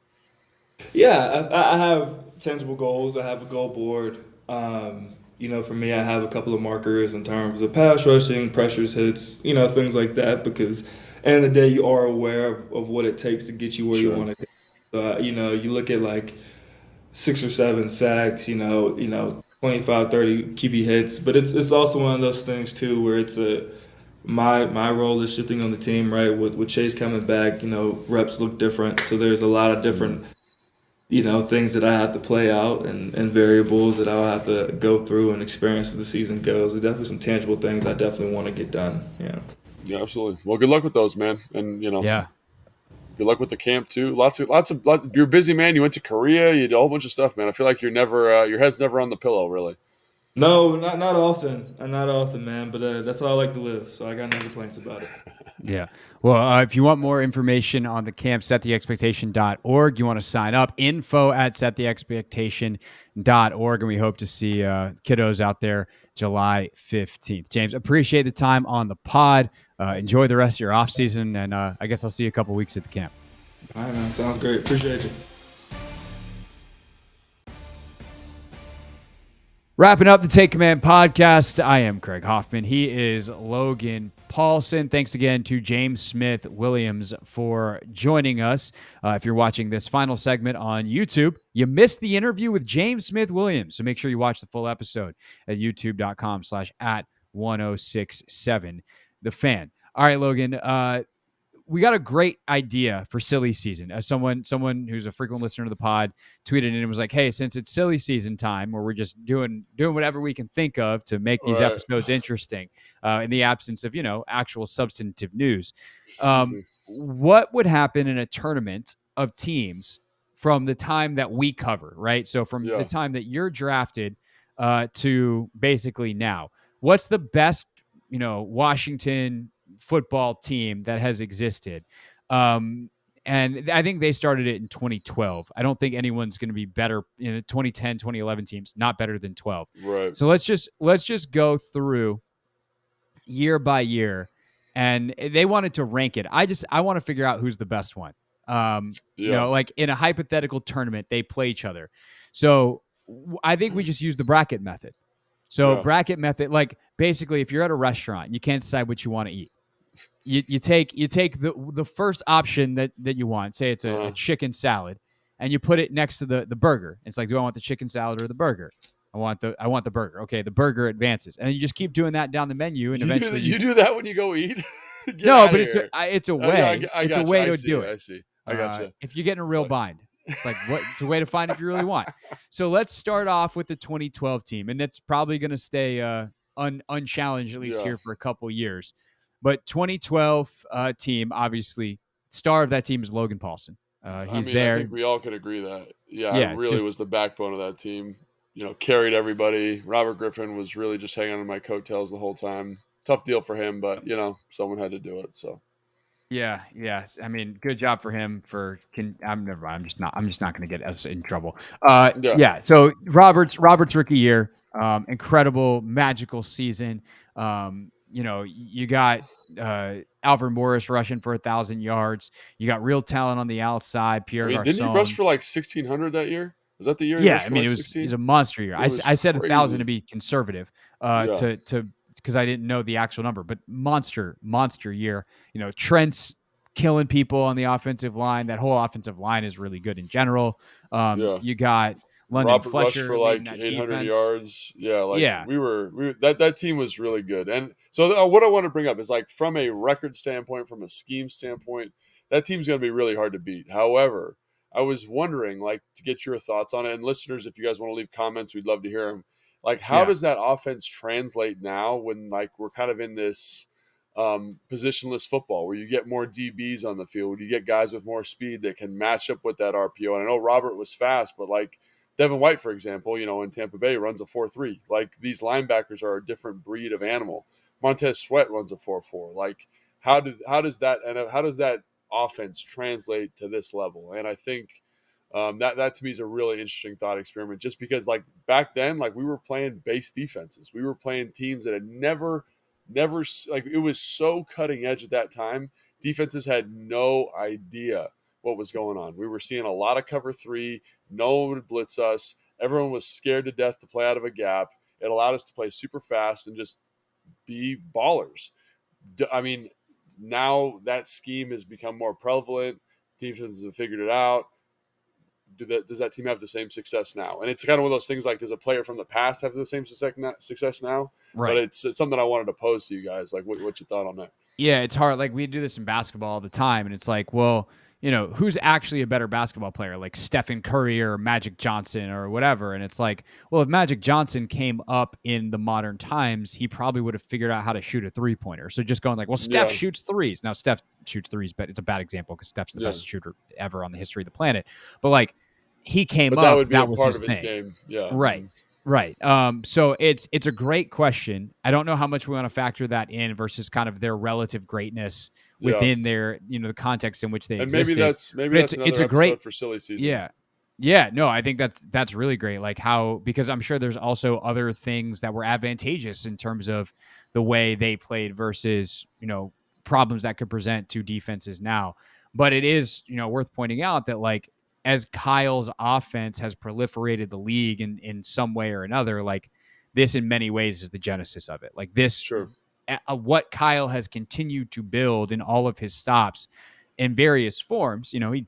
Yeah, I have tangible goals. I have a goal board. For me, I have a couple of markers in terms of pass rushing, pressures, hits, things like that, because at the end of the day, you are aware of what it takes to get you where you want to go. You look at like 6 or 7 sacks, 25, 30 QB hits, but it's also one of those things too where it's my role is shifting on the team, right? With Chase coming back, reps look different, so there's a lot of different things that I have to play out and variables that I'll have to go through and experience as the season goes. There's definitely some tangible things I definitely want to get done. Yeah. Yeah, absolutely. Well, good luck with those, man. And Yeah. good luck with the camp too. Lots of. You're a busy man. You went to Korea. You did a whole bunch of stuff, man. I feel like you're never. Your head's never on the pillow, really. No, not often. Not often, man. But that's how I like to live. So I got no complaints about it. Yeah. Well, if you want more information on the camp, settheexpectation.org. You want to sign up, info@settheexpectation.org. And we hope to see kiddos out there July 15th. James, appreciate the time on the pod. Enjoy the rest of your off season. And I guess I'll see you a couple weeks at the camp. All right, man. Sounds great. Appreciate you. Wrapping up the Take Command podcast, I am Craig Hoffman. He is Logan Paulsen. Thanks again to James Smith Williams for joining us. If you're watching this final segment on YouTube, you missed the interview with James Smith Williams. So make sure you watch the full episode at youtube.com/@1067 The Fan. All right, Logan. We got a great idea for silly season. As someone who's a frequent listener to the pod tweeted in and was like, "Hey, since it's silly season time, where we're just doing whatever we can think of to make these episodes interesting, in the absence of actual substantive news, what would happen in a tournament of teams from the time that we cover, right? So from the time that you're drafted to basically now, what's the best Washington football team that has existed? And I think they started it in 2012. I don't think anyone's going to be better in the 2010, 2011 teams, not better than 12. Right. So let's just go through year by year, and they wanted to rank it. I want to figure out who's the best one. Like in a hypothetical tournament, they play each other. So I think we just use the bracket method. So bracket method, like basically if you're at a restaurant, you can't decide what you want to eat. You take the first option that you want. Say it's a chicken salad, and you put it next to the burger. It's like, do I want the chicken salad or the burger? I want the burger. Okay, the burger advances, and you just keep doing that down the menu, and eventually you do that when you go eat. No, but it's a way. It's a way to do it. I see. I gotcha. If you get in a real bind, it's like it's a way to find if you really want. So let's start off with the 2012 team, and that's probably going to stay unchallenged at least here for a couple years. But 2012 team, obviously, star of that team is Logan Paulsen. He's there. I think we all could agree that. Yeah, really was the backbone of that team. Carried everybody. Robert Griffin was really just hanging on my coattails the whole time. Tough deal for him, but someone had to do it. So. Yeah. I mean, good job for him. I'm never mind. I'm just not going to get us in trouble. So Robert's rookie year, incredible, magical season. You got Alfred Morris rushing for 1,000 yards. You got real talent on the outside. Pierre Garçon. Didn't he rush for like 1,600 that year? Was that the year? Yeah, it was a monster year. I said 1,000 to be conservative, because I didn't know the actual number, but monster year. Trent's killing people on the offensive line. That whole offensive line is really good in general. You got London Robert Fletcher rushed for like 800 yards. We were that team was really good. And so what I want to bring up is, like, from a record standpoint, from a scheme standpoint, that team's going to be really hard to beat. However, I was wondering, like, to get your thoughts on it, and listeners, if you guys want to leave comments, we'd love to hear them. Like, how does that offense translate now when, like, we're kind of in this positionless football where you get more DBs on the field, you get guys with more speed that can match up with that RPO? And I know Robert was fast, but like Devin White, for example, in Tampa Bay runs a 4.3. Like, these linebackers are a different breed of animal. Montez Sweat runs a 4.4. Like, how does that offense translate to this level? And I think that to me is a really interesting thought experiment, just because, like, back then, like, we were playing base defenses. We were playing teams that had never, like, it was so cutting edge at that time. Defenses had no idea what was going on. We were seeing a lot of cover 3. No one would blitz us. Everyone was scared to death to play out of a gap. It allowed us to play super fast and just be ballers. I mean, now that scheme has become more prevalent. Defenses have figured it out. Does that team have the same success now? And it's kind of one of those things, like, does a player from the past have the same success now? Right. But it's something I wanted to pose to you guys. Like, what's your thought on that? Yeah, it's hard. Like, we do this in basketball all the time, and it's like, well, who's actually a better basketball player, like Stephen Curry or Magic Johnson or whatever? And it's like, well, if Magic Johnson came up in the modern times, he probably would have figured out how to shoot a 3-pointer. So just going like, well, Steph shoots threes. Now, Steph shoots threes, but it's a bad example because Steph's the best shooter ever on the history of the planet. But, like, he came up, that would be that was part his of his thing. game. Yeah. Right. Right. So it's a great question. I don't know how much we want to factor that in versus kind of their relative greatness Yeah. within their, the context in which they And maybe existed. that's But it's another a great, episode for silly season. yeah. Yeah, no, I think that's really great. Like how, because I'm sure there's also other things that were advantageous in terms of the way they played versus, problems that could present to defenses now. But it is, worth pointing out that like as Kyle's offense has proliferated the league in some way or another, like this in many ways is the genesis of it. Like this, Sure. what Kyle has continued to build in all of his stops in various forms. He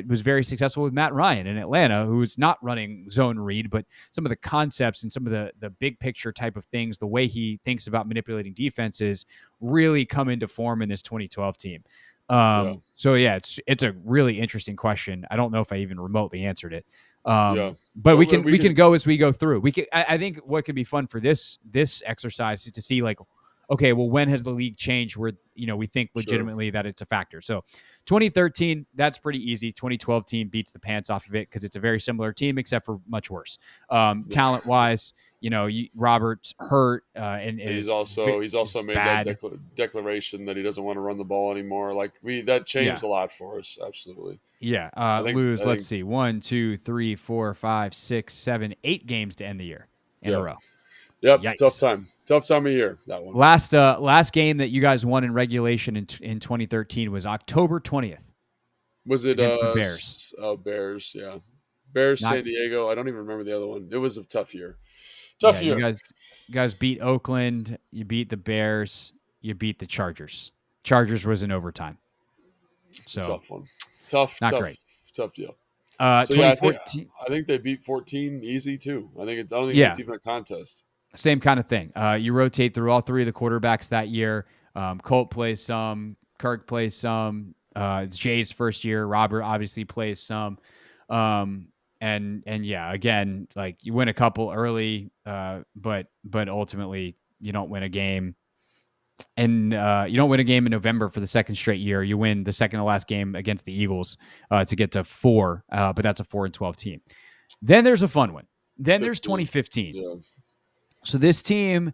was very successful with Matt Ryan in Atlanta, who's not running zone read, but some of the concepts and some of the big picture type of things, the way he thinks about manipulating defenses really come into form in this 2012 team. So yeah, it's a really interesting question. I don't know if I even remotely answered it. Yeah. But we Well, can go as we go through. I think what could be fun for this exercise is to see like, okay, well, when has the league changed where, we think legitimately that it's a factor? So 2013, that's pretty easy. 2012 team beats the pants off of it because it's a very similar team, except for much worse. Talent wise, Robert's hurt and he's is also made bad. that declaration that he doesn't want to run the ball anymore. Like that changed a lot for us. Absolutely. Yeah. I think, let's see, 1, 2, 3, 4, 5, 6, 7, 8 games to end the year in a row. Yep. Yikes. Tough time of year. That one. Last game that you guys won in regulation in 2013 was October 20th. Was it against the Bears? Bears, yeah. Bears, Not, San Diego. I don't even remember the other one. It was a tough year. Tough year. You guys beat Oakland. You beat the Bears. You beat the Chargers. Chargers was in overtime. So tough one. Tough deal. So 2014. I think they beat 14 easy too. I don't think it's even a contest. Same kind of thing. You rotate through all three of the quarterbacks that year. Colt plays some. Kirk plays some. It's Jay's first year. Robert obviously plays some. And yeah, again, like you win a couple early, but ultimately you don't win a game. And you don't win a game in November for the second straight year. You win the second to last game against the Eagles to get to 4, but that's a 4-12 team. Then there's a fun one. Then there's 2015. Yeah. So this team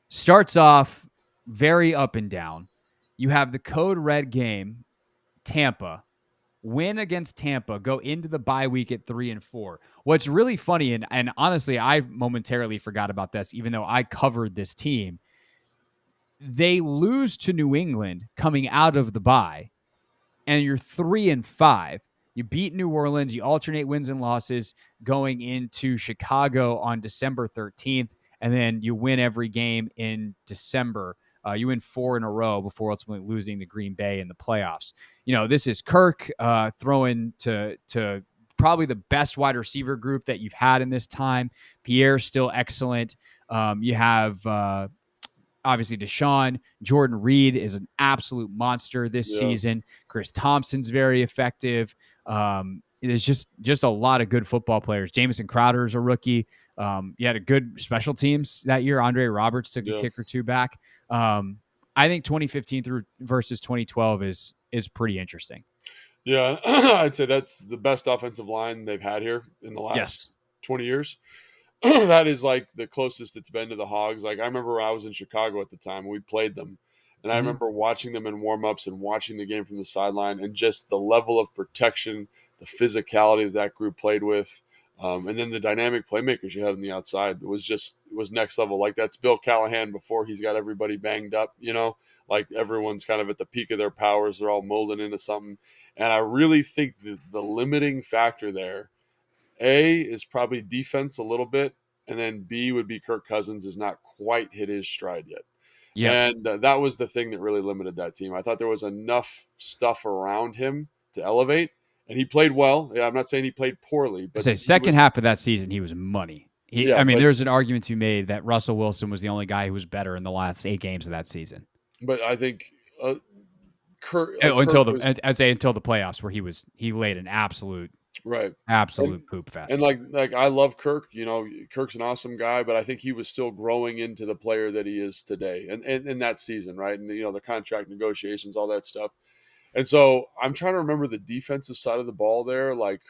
starts off very up and down. You have the code red game, Tampa, win against Tampa, go into the bye week at 3-4. What's really funny, and honestly, I momentarily forgot about this, even though I covered this team. They lose to New England coming out of the bye, and you're 3-5. You beat New Orleans. You alternate wins and losses going into Chicago on December 13th, and then you win every game in December. You win 4 in a row before ultimately losing to Green Bay in the playoffs. This is Kirk throwing to probably the best wide receiver group that you've had in this time. Pierre's still excellent. You have obviously Deshaun. Jordan Reed is an absolute monster this season. Chris Thompson's very effective. There's just a lot of good football players. Jamison Crowder is a rookie. You had a good special teams that year. Andre Roberts took a kick or two back. I think 2015 through versus 2012 is pretty interesting. Yeah, I'd say that's the best offensive line they've had here in the last 20 years. That is like the closest it's been to the Hogs. Like I remember when I was in Chicago at the time, we played them, and I remember watching them in warmups and watching the game from the sideline, and just the level of protection, the physicality that group played with, and then the dynamic playmakers you had on the outside. It was next level. Like that's Bill Callahan before he's got everybody banged up. Like everyone's kind of at the peak of their powers. They're all molding into something, and I really think the limiting factor there. A is probably defense a little bit, and then B would be Kirk Cousins is not quite hit his stride yet. Yeah. And that was the thing that really limited that team. I thought there was enough stuff around him to elevate, and he played well. Yeah, I'm not saying he played poorly, but second half of that season, he was money. There's an argument to be made that Russell Wilson was the only guy who was better in the last 8 games of that season. But I think Kirk until the playoffs, where he laid an absolute poop fest. And like I love Kirk. Kirk's an awesome guy, but I think he was still growing into the player that he is today, and in that season, right? And the contract negotiations, all that stuff. And so I'm trying to remember the defensive side of the ball there, like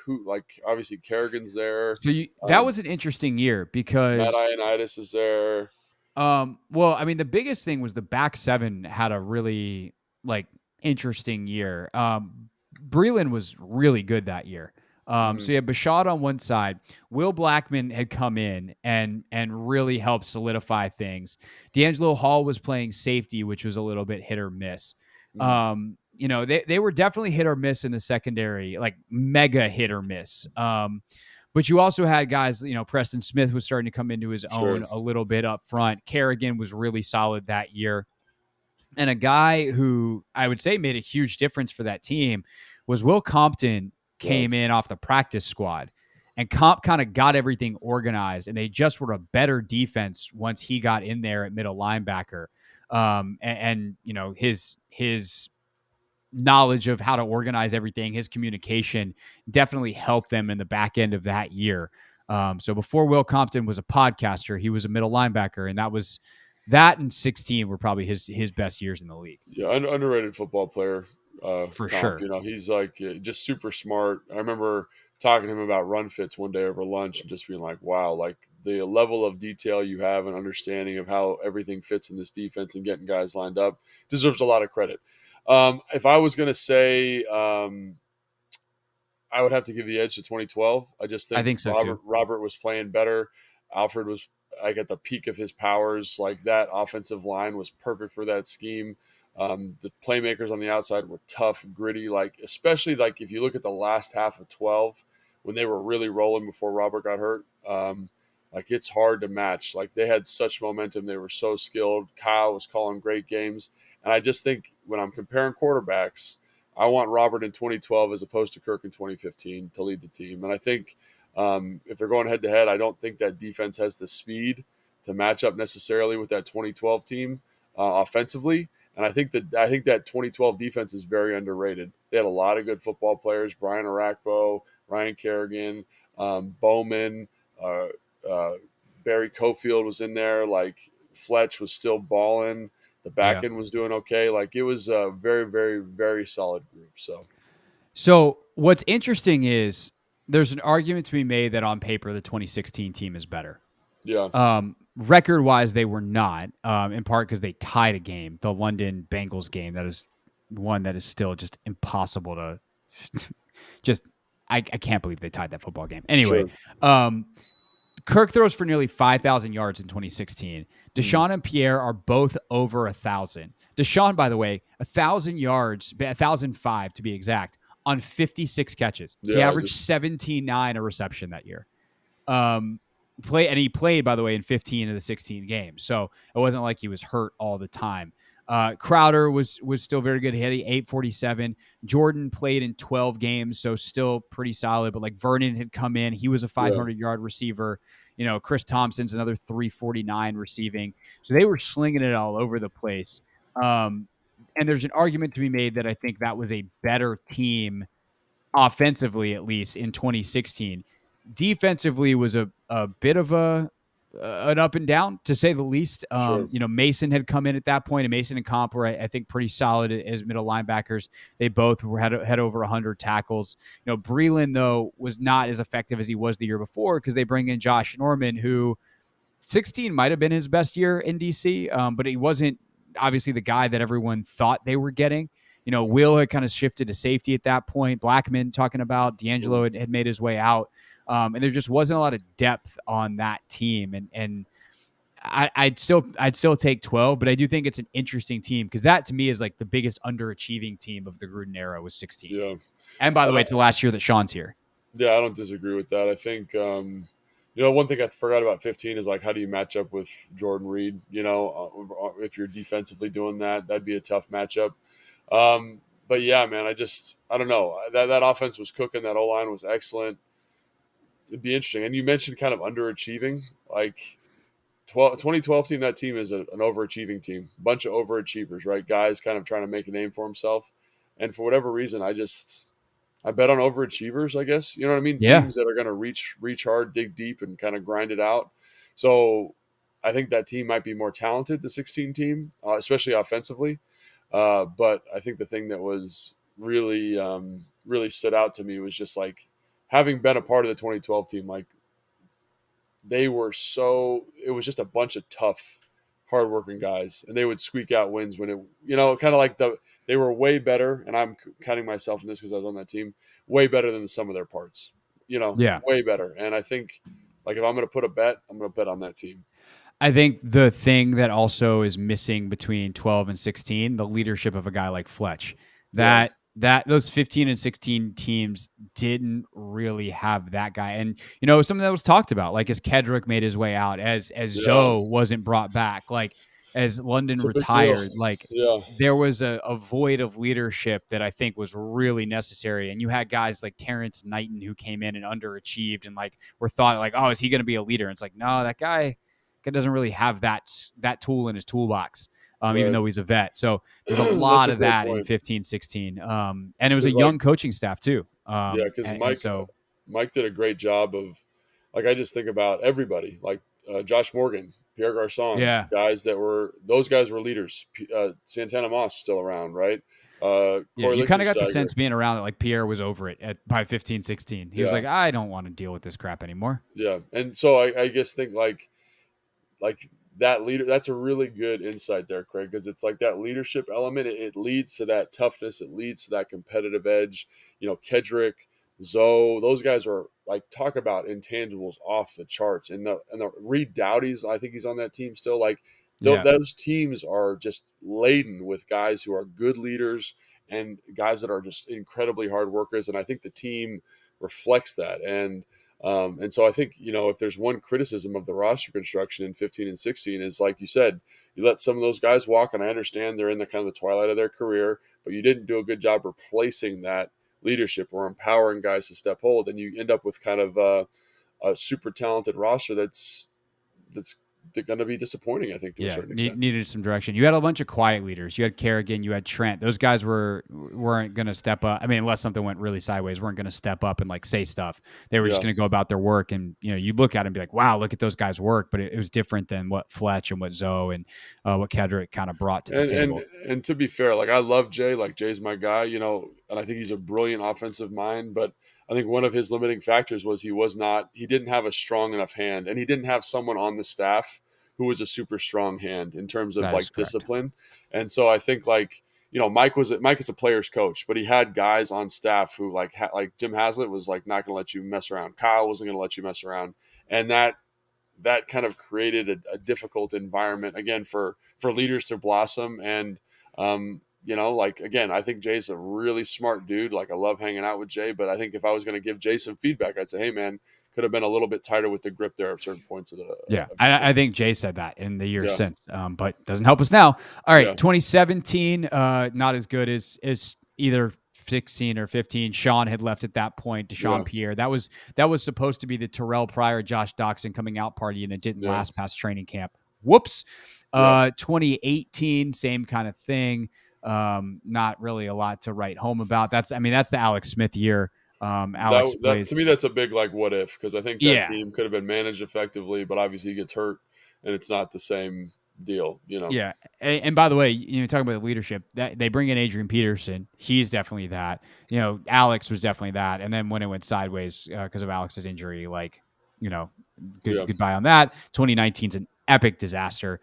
obviously Kerrigan's there, So that was an interesting year Matt because Ioannidis is there. well, I mean, the biggest thing was the back seven had a really like interesting year. Breland was really good that year. Mhm. So you had Bashad on one side. Will Blackman had come in and really helped solidify things. D'Angelo Hall was playing safety, which was a little bit hit or miss. Mhm. They were definitely hit or miss in the secondary, like mega hit or miss. But you also had guys, Preston Smith was starting to come into his own Sure. a little bit up front. Kerrigan was really solid that year. And a guy who I would say made a huge difference for that team was Will Compton Yeah. came in off the practice squad. And Comp kind of got everything organized, and they just were a better defense once he got in there at middle linebacker. His knowledge of how to organize everything, his communication definitely helped them in the back end of that year. So before Will Compton was a podcaster, he was a middle linebacker, and that and 16 were probably his best years in the league. Yeah, underrated football player. For Comp, sure. he's like just super smart. I remember talking to him about run fits one day over lunch and just being like, wow, like the level of detail you have and understanding of how everything fits in this defense and getting guys lined up deserves a lot of credit. If I was going to say, I would have to give the edge to 2012. I just I think think so too. Robert was playing better. Alfred was like at the peak of his powers. Like that offensive line was perfect for that scheme. The playmakers on the outside were tough, gritty. Like especially like if you look at the last half of 12 when they were really rolling before Robert got hurt. Like it's hard to match. Like they had such momentum. They were so skilled. Kyle was calling great games. And I just think when I'm comparing quarterbacks, I want Robert in 2012 as opposed to Kirk in 2015 to lead the team. And I think if they're going head to head, I don't think that defense has the speed to match up necessarily with that 2012 team offensively. And I think that 2012 defense is very underrated. They had a lot of good football players: Brian Arakpo, Ryan Kerrigan, Bowman, Barry Cofield was in there. Like Fletch was still balling. The back end was doing okay. Like it was a very, very, very solid group. So what's interesting is there's an argument to be made that on paper the 2016 team is better. Yeah. Record wise, they were not, in part because they tied a game, the London Bengals game. That is one that is still just impossible to just. I can't believe they tied that football game. Anyway, Sure. Kirk throws for nearly 5,000 yards in 2016. Deshaun and Pierre are both over 1,000. Deshaun, by the way, 1,000 yards, 1,005 to be exact, on 56 catches. He Yeah, averaged 17.9 a reception that year. He played, by the way, in 15 of the 16 games. So it wasn't like he was hurt all the time. Crowder was still very good. He had 847. Jordan played in 12 games, so still pretty solid. But like Vernon had come in, he was a 500-yard receiver. Chris Thompson's another 349 receiving. So they were slinging it all over the place. And there's an argument to be made that I think that was a better team offensively, at least in 2016. Defensively was a bit of an up and down, to say the least. Sure. Mason had come in at that point, and Mason and Comp were, I think, pretty solid as middle linebackers. They both had over 100 tackles. Breland, though, was not as effective as he was the year before because they bring in Josh Norman, who 16 might have been his best year in DC, but he wasn't obviously the guy that everyone thought they were getting. Will had kind of shifted to safety at that point. Blackman talking about D'Angelo had made his way out. And there just wasn't a lot of depth on that team. And I'd still take 12, but I do think it's an interesting team because that to me is like the biggest underachieving team of the Gruden era was 16. Yeah. And by the way, it's the last year that Sean's here. Yeah, I don't disagree with that. I think, one thing I forgot about 15 is like, how do you match up with Jordan Reed? If you're defensively doing that, that'd be a tough matchup. But yeah, man, I don't know. That offense was cooking. That O-line was excellent. It'd be interesting. And you mentioned kind of underachieving. Like 2012 team, that team is an overachieving team. Bunch of overachievers, right? Guys kind of trying to make a name for himself. And for whatever reason, I bet on overachievers, I guess. You know what I mean? Yeah. Teams that are going to reach hard, dig deep, and kind of grind it out. So I think that team might be more talented, the 16 team, especially offensively. But I think the thing that was really really stood out to me was just like having been a part of the 2012 team. Like they were it was just a bunch of tough, hardworking guys, and they would squeak out wins when kind of like they were way better. And I'm counting myself in this because I was on that team, way better than the sum of their parts. Yeah. Way better. And I think like if I'm going to put a bet, I'm going to bet on that team. I think the thing that also is missing between 12 and 16, the leadership of a guy like Fletch, Yeah. that those 15 and 16 teams didn't really have that guy. And, something that was talked about, like as Kedrick made his way out, as Zoe wasn't brought back, like as London It's a big deal. retired, like Yeah. there was a void of leadership that I think was really necessary. And you had guys like Terrence Knighton who came in and underachieved and like were thought like, oh, is he going to be a leader? And it's like, no, that guy doesn't really have that tool in his toolbox, even though he's a vet. So there's a lot of that point in 15, 16. And it was a young coaching staff too. Because so Mike did a great job of, like, I just think about everybody, like Josh Morgan, Pierre Garçon, those guys were leaders. Santana Moss still around, right? You kind of got the sense being around that like Pierre was over it by 15, 16. He was like, I don't want to deal with this crap anymore. Yeah. And so I just think like that leader, that's a really good insight there, Craig, because it's like that leadership element. It leads to that toughness. It leads to that competitive edge. Kedrick, Zoe, those guys are like, talk about intangibles off the charts. And the Reed Doughty's, I think he's on that team still. Like those teams are just laden with guys who are good leaders and guys that are just incredibly hard workers. And I think the team reflects that. And so I think, if there's one criticism of the roster construction in 15 and 16 is, like you said, you let some of those guys walk, and I understand they're in the kind of the twilight of their career, but you didn't do a good job replacing that leadership or empowering guys to step hold, and you end up with kind of a super talented roster that's going to be disappointing, I think, to a certain extent. Needed some direction. You had a bunch of quiet leaders. You had Kerrigan, you had Trent. Those guys weren't going to step up. I mean, unless something went really sideways, weren't going to step up and like say stuff. They were just going to go about their work. And, you look at it and be like, wow, look at those guys work. But it was different than what Fletch and what Zoe and what Kedrick kind of brought to the table. And to be fair, like I love Jay, like Jay's my guy, and I think he's a brilliant offensive mind, but I think one of his limiting factors was he didn't have a strong enough hand, and he didn't have someone on the staff who was a super strong hand in terms of like discipline. And so I think like, Mike is a player's coach, but he had guys on staff who like Jim Haslett was like not going to let you mess around. Kyle wasn't going to let you mess around. And that kind of created a difficult environment again for leaders to blossom. And, like, again, I think Jay's a really smart dude. Like I love hanging out with Jay, but I think if I was going to give Jay some feedback, I'd say, hey man, could have been a little bit tighter with the grip there at certain points of the. I think Jay said that in the years since, but doesn't help us now. All right, 2017, not as good as either 16 or 15. Sean had left at that point. Deshaun Pierre. That was supposed to be the Terrell Pryor, Josh Doxson coming out party, and it didn't last past training camp. Whoops. 2018, same kind of thing. Not really a lot to write home about. That's the Alex Smith year. Alex plays. To me, that's a big like what if, because I think that team could have been managed effectively, but obviously he gets hurt, and it's not the same deal, Yeah, and by the way, talking about the leadership, that they bring in Adrian Peterson, he's definitely that. Alex was definitely that, and then when it went sideways because of Alex's injury, like goodbye on that. 2019's an epic disaster.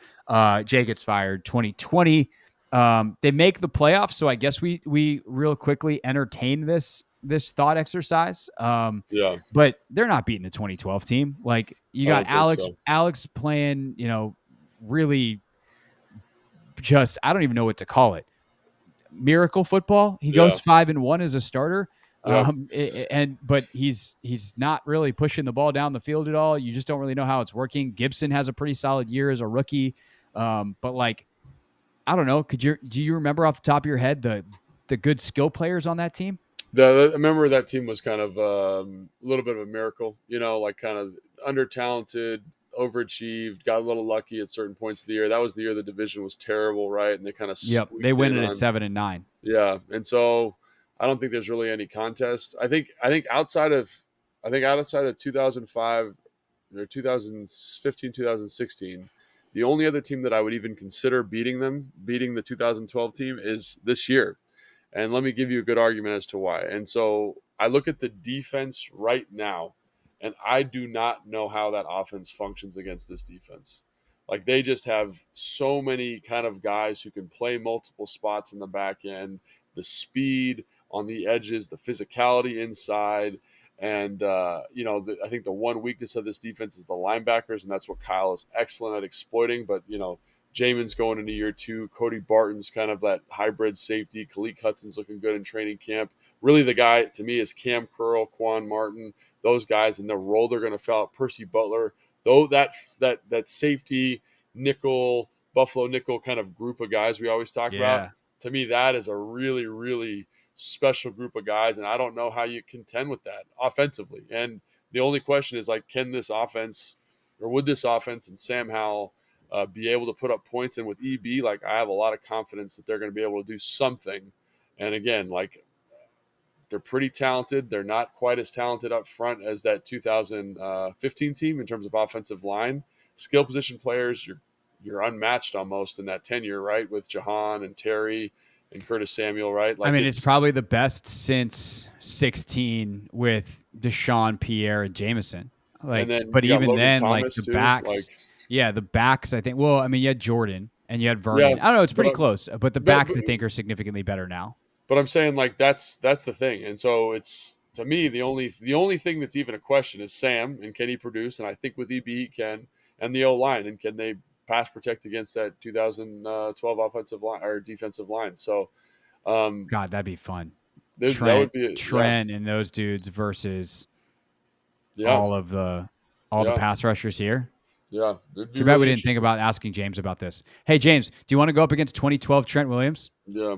Jay gets fired. 2020, they make the playoffs, so I guess we real quickly entertain this thought exercise. But they're not beating the 2012 team. Like you got Alex playing, really just, I don't even know what to call it. Miracle football. He goes 5-1 as a starter. But he's not really pushing the ball down the field at all. You just don't really know how it's working. Gibson has a pretty solid year as a rookie. But like, I don't know. Do you remember off the top of your head the good skill players on that team? I remember that team was kind of a little bit of a miracle, like kind of under-talented, overachieved, got a little lucky at certain points of the year. That was the year the division was terrible, right? And they kind of they win it at 7-9. Yeah, and so I don't think there's really any contest. I think outside of 2005 or 2015, 2016, the only other team that I would even consider beating the 2012 team is this year. And let me give you a good argument as to why. And so I look at the defense right now, and I do not know how that offense functions against this defense. Like, they just have so many kind of guys who can play multiple spots in the back end, the speed on the edges, the physicality inside. And, I think the one weakness of this defense is the linebackers, and that's what Kyle is excellent at exploiting. But, Jamin's going into year 2. Cody Barton's kind of that hybrid safety. Khaleke Hudson's looking good in training camp. Really, the guy to me is Cam Curl, Quan Martin, those guys, and the role they're going to fill out. Percy Butler, though that safety nickel, Buffalo nickel kind of group of guys we always talk about. To me, that is a really, really special group of guys, and I don't know how you contend with that offensively. And the only question is, like, can this offense, or would this offense and Sam Howell be able to put up points? And with EB, like, I have a lot of confidence that they're going to be able to do something. And again, like, they're pretty talented. They're not quite as talented up front as that 2015 team in terms of offensive line. Skill position players, you're unmatched almost in that tenure, right? With Jahan and Terry and Curtis Samuel, right? Like, I mean, it's probably the best since 16 with Deshaun, Pierre, and Jameson. Like, but even then, Thomas, like, the backs, the backs, I think. Well, I mean, you had Jordan and you had Vernon. I don't know, it's pretty close, but the backs, I think, are significantly better now. But I'm saying, like, that's the thing. And so it's, to me, the only thing that's even a question is Sam, and can he produce? And I think with EB he can, and the O-line, and can they pass protect against that 2012 offensive line or defensive line? So, God, that'd be fun. That would be Trent and those dudes versus all the pass rushers here. Yeah. Too bad we didn't think about asking James about this. Hey, James, do you want to go up against 2012 Trent Williams? Yeah.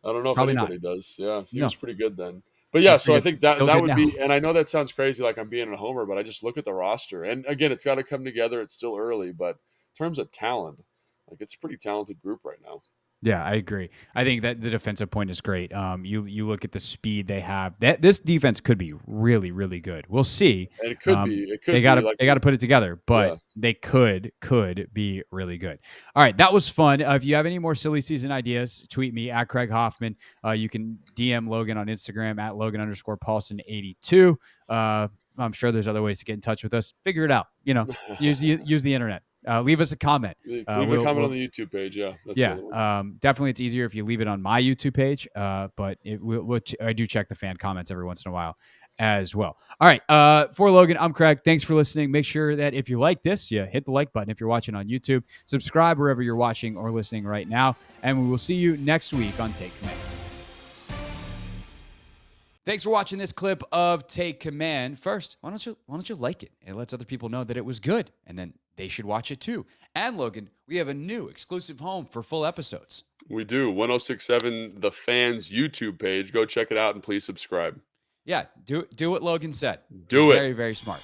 I don't know Probably if anybody not. does. Yeah. He was pretty good then. But yeah, so I think that would be, and I know that sounds crazy, like I'm being a homer, but I just look at the roster. And again, it's got to come together. It's still early, but in terms of talent, like, it's a pretty talented group right now. Yeah, I agree. I think that the defensive point is great. You look at the speed they have. This defense could be really, really good. We'll see. And it could be. It could they got to put it together, but they could be really good. All right, that was fun. If you have any more silly season ideas, tweet me at Craig Hoffman. You can DM Logan on Instagram at Logan_Paulson82. I'm sure there's other ways to get in touch with us. Figure it out. Use the internet. Leave us a comment. Leave a comment on the YouTube page. Definitely it's easier if you leave it on my YouTube page. But I do check the fan comments every once in a while as well. All right. For Logan, I'm Craig. Thanks for listening. Make sure that if you like this, you hit the like button. If you're watching on YouTube, subscribe wherever you're watching or listening right now. And we will see you next week on Take Command. Thanks for watching this clip of Take Command. First, why don't you like it? It lets other people know that it was good, and then they should watch it too. And Logan, we have a new exclusive home for full episodes. We do. 1067 The Fans YouTube page. Go check it out and please subscribe. Yeah, do what Logan said. Do it. Very, very smart.